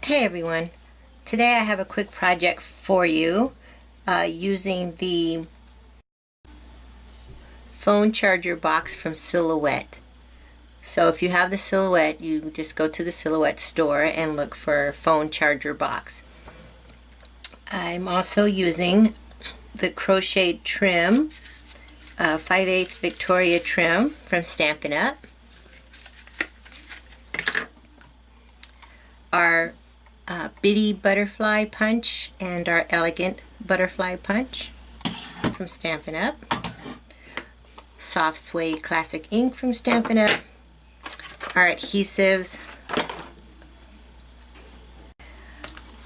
Hey everyone, today I have a quick project for you using the phone charger box from Silhouette. So if you have the Silhouette, you just go to the Silhouette store and look for phone charger box. I'm also using the crocheted trim, 5/8 Victoria trim from Stampin Up. Our bitty butterfly punch and our elegant butterfly punch from Stampin Up. Soft suede classic ink from Stampin Up. Our adhesives.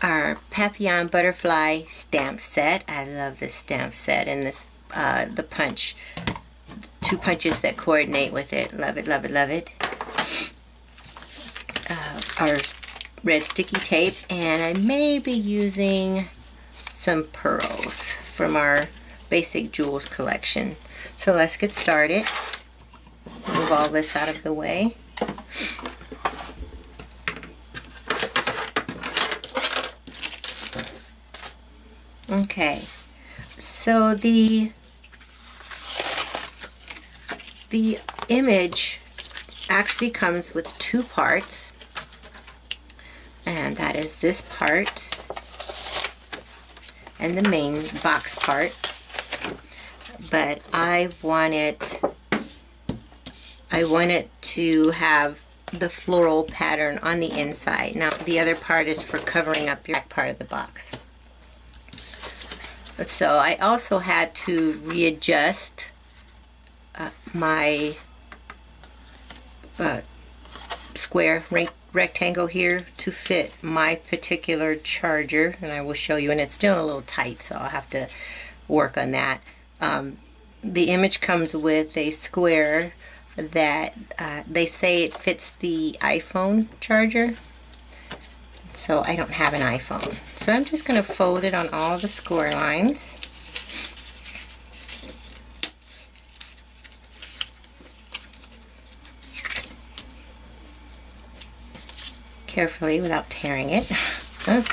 Our papillon butterfly stamp set. I love this stamp set, and this the punch, two punches that coordinate with it. Love it, love it, love it. Our red sticky tape, and I may be using some pearls from our basic jewels collection. So let's get started. Move all this out of the way. Okay, so the image actually comes with two parts, and that is this part and the main box part. But I wanted to have the floral pattern on the inside. Now the other part is for covering up your back part of the box. So I also had to readjust my square rectangle here to fit my particular charger, and I will show you, and it's still a little tight, so I'll have to work on that. The image comes with a square that they say it fits the iPhone charger. So I don't have an iPhone. So I'm just going to fold it on all the score lines. Carefully without tearing it. And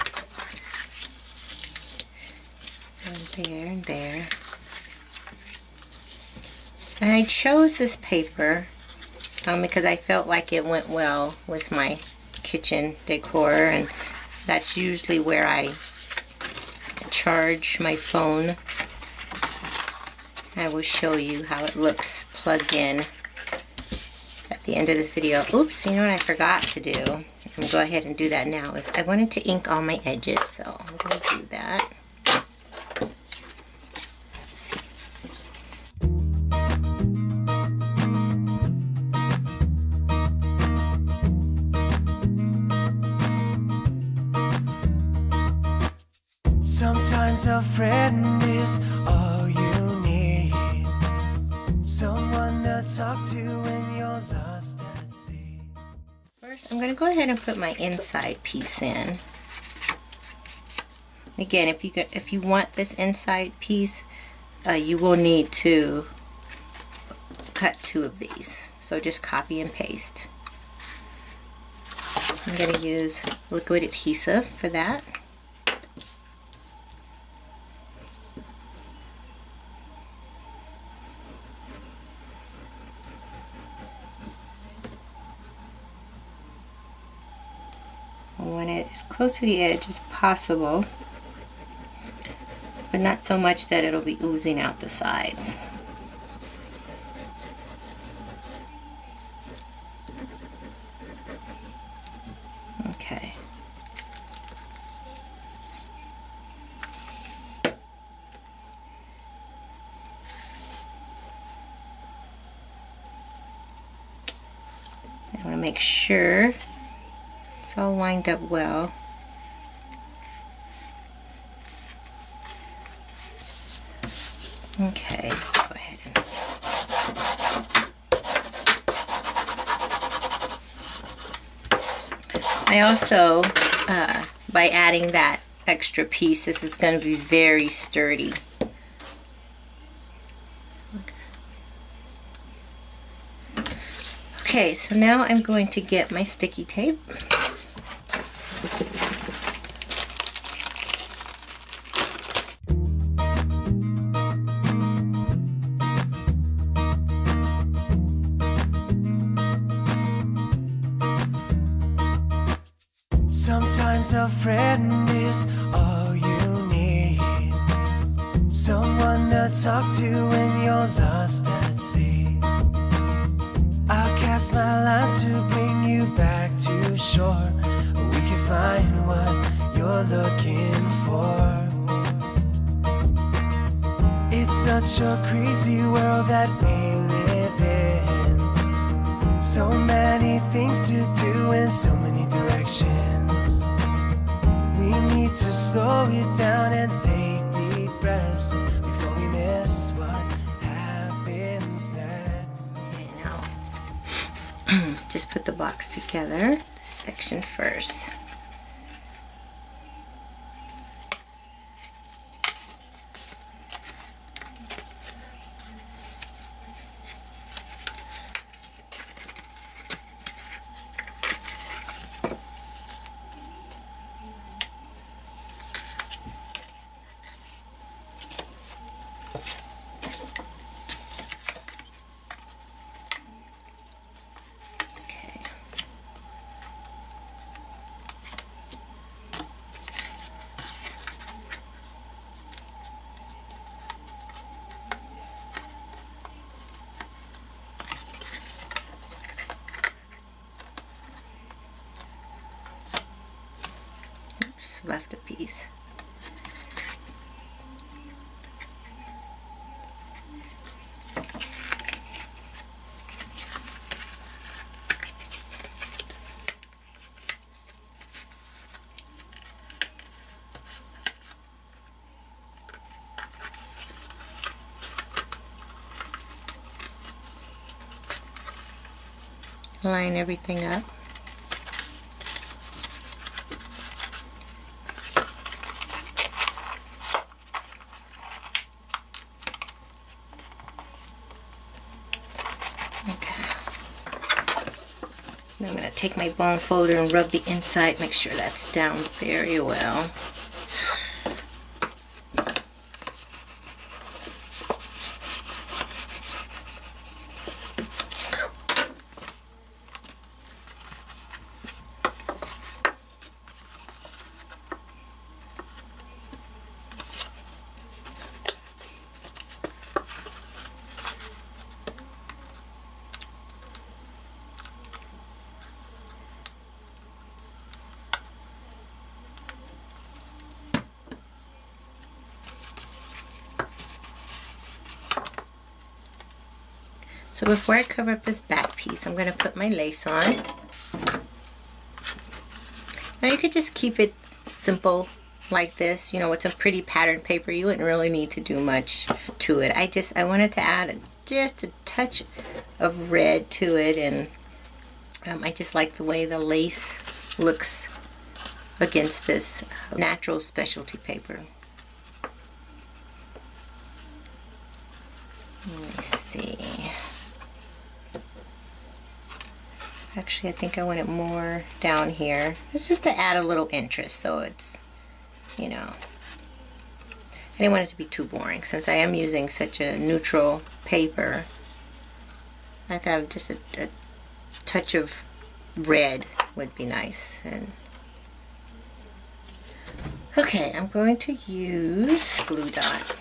there and there. And I chose this paper because I felt like it went well with my kitchen decor, and that's usually where I charge my phone. I will show you how it looks plugged in at the end of this video. Oops, you know what I forgot to do? I'm going to go ahead and do that now. Is I wanted to ink all my edges, so I'm going to do that. Sometimes a friend is all you need. Someone to talk to when you're lost at sea. First, I'm going to go ahead and put my inside piece in. Again, if you want this inside piece, you will need to cut two of these. So just copy and paste. I'm going to use liquid adhesive for that. I want it as close to the edge as possible, but not so much that it'll be oozing out the sides. Okay. I want to make sure it's all lined up well. Okay, go ahead and I also, by adding that extra piece, this is going to be very sturdy. Okay, so now I'm going to get my sticky tape. Sometimes a friend is all you need. Someone to talk to when you're lost at sea. I'll cast my line to bring you back to shore. We can find what you're looking for. It's such a crazy world that we live in. So many things to do in so many directions. We need to slow it down and take deep breaths before we miss what happens next. Okay, now just put the box together, this section first. Left a piece. Line everything up. I'm going to take my bone folder and rub the inside, make sure that's down very well. So before I cover up this back piece, I'm going to put my lace on. Now you could just keep it simple like this. You know, it's a pretty pattern paper. You wouldn't really need to do much to it. I wanted to add just a touch of red to it, and I just like the way the lace looks against this natural specialty paper. Let me see. Actually, I think I want it more down here. It's just to add a little interest, so it's, you know, I didn't want it to be too boring since I am using such a neutral paper. I thought just a touch of red would be nice. And okay, I'm going to use glue dot.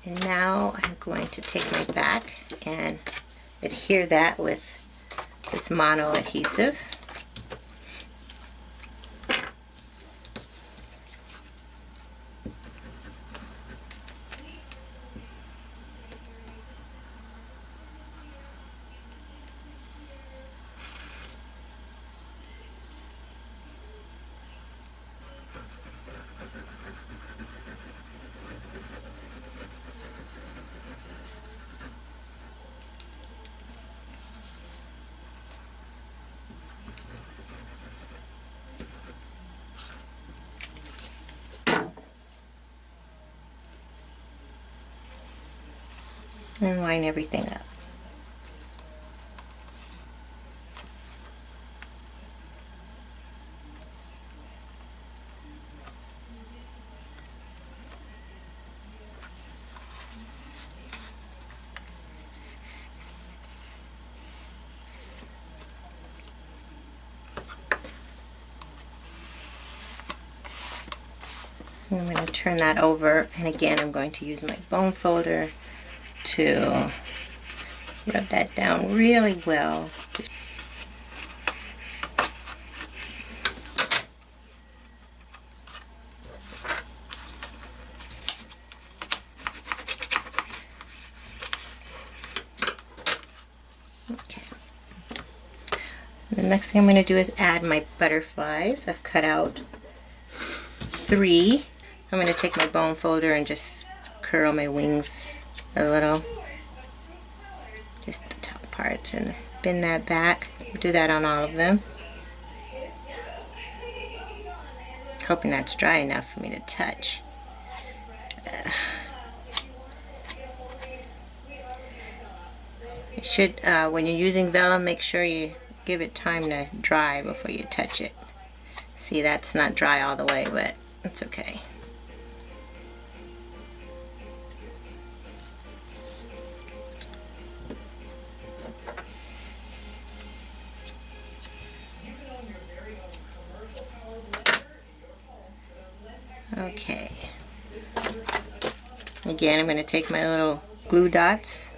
And now I'm going to take my back and adhere that with this mono adhesive. and line everything up. And I'm going to turn that over, and again I'm going to use my bone folder to rub that down really well. Okay. The next thing I'm going to do is add my butterflies. I've cut out 3. I'm going to take my bone folder and just curl my wings a little, just the top parts, and bend that back. Do that on all of them. Hoping that's dry enough for me to touch. You should, when you're using vellum, make sure you give it time to dry before you touch it. See, that's not dry all the way, but it's okay. Okay. Again, I'm going to take my little glue dots.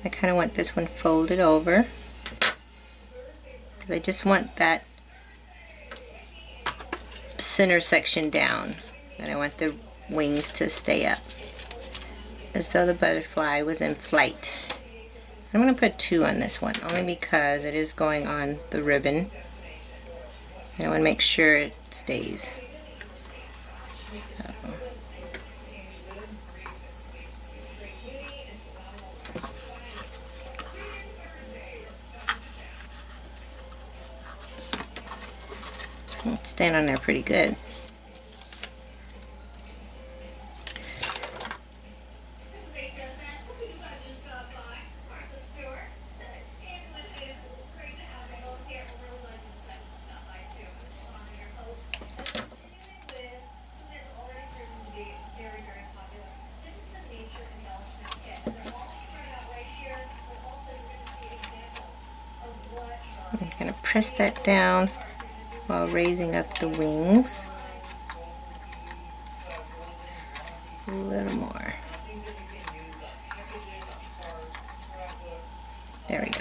I kind of want this one folded over, because I just want that center section down, and I want the wings to stay up as though the butterfly was in flight. I'm going to put 2 on this one, only because it is going on the ribbon, and I want to make sure it stays. So. It's staying on there pretty good. I'm going to press that down while raising up the wings. A little more. There we go.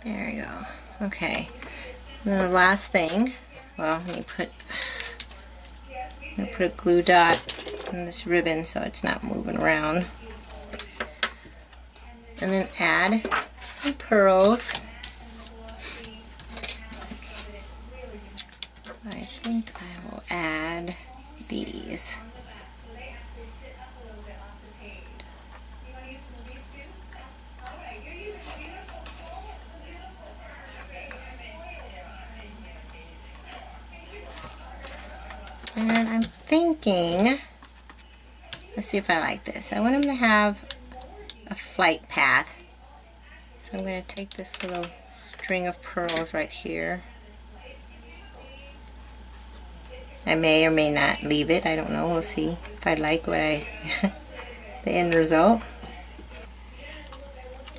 There you go. Okay. And then the last thing, well, let me put a glue dot in this ribbon so it's not moving around. And then add some pearls. I think I will add these. And I'm thinking, let's see if I like this. I want them to have a flight path. So I'm going to take this little string of pearls right here. I may or may not leave it. I don't know. We'll see if I like what the end result.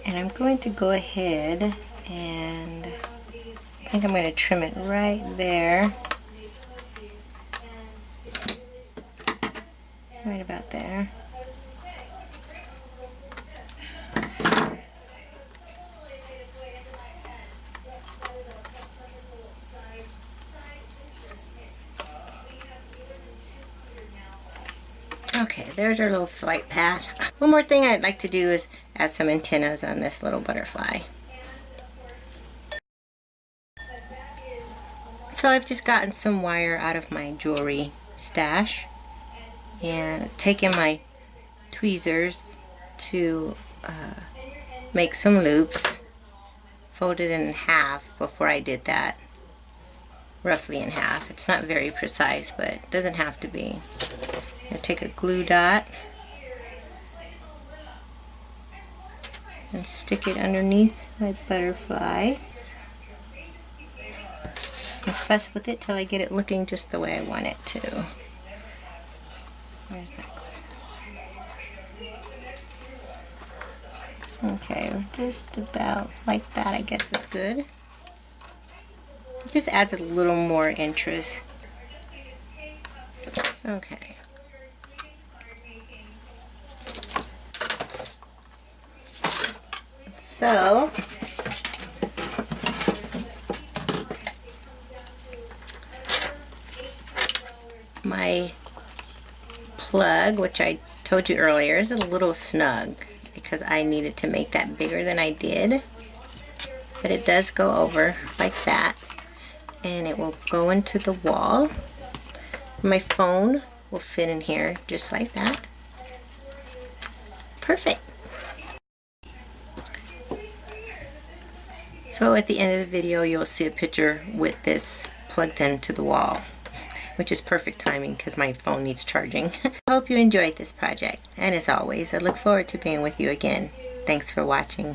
And I'm going to go ahead and I think I'm going to trim it right there. Right about there. Okay, there's our little flight path. One more thing I'd like to do is add some antennas on this little butterfly. So I've just gotten some wire out of my jewelry stash and taken my tweezers to make some loops. Folded in half before I did that. Roughly in half. It's not very precise, but it doesn't have to be. I take a glue dot and stick it underneath my butterfly. And fuss with it till I get it looking just the way I want it to. Where's that? Okay, just about like that, I guess is good. Just adds a little more interest. Okay. So, my plug, which I told you earlier, is a little snug because I needed to make that bigger than I did. But it does go over like that, and it will go into the wall. My phone will fit in here just like that. Perfect. So at the end of the video, you'll see a picture with this plugged into the wall, which is perfect timing because my phone needs charging. I hope you enjoyed this project, and as always, I look forward to being with you again. Thanks for watching.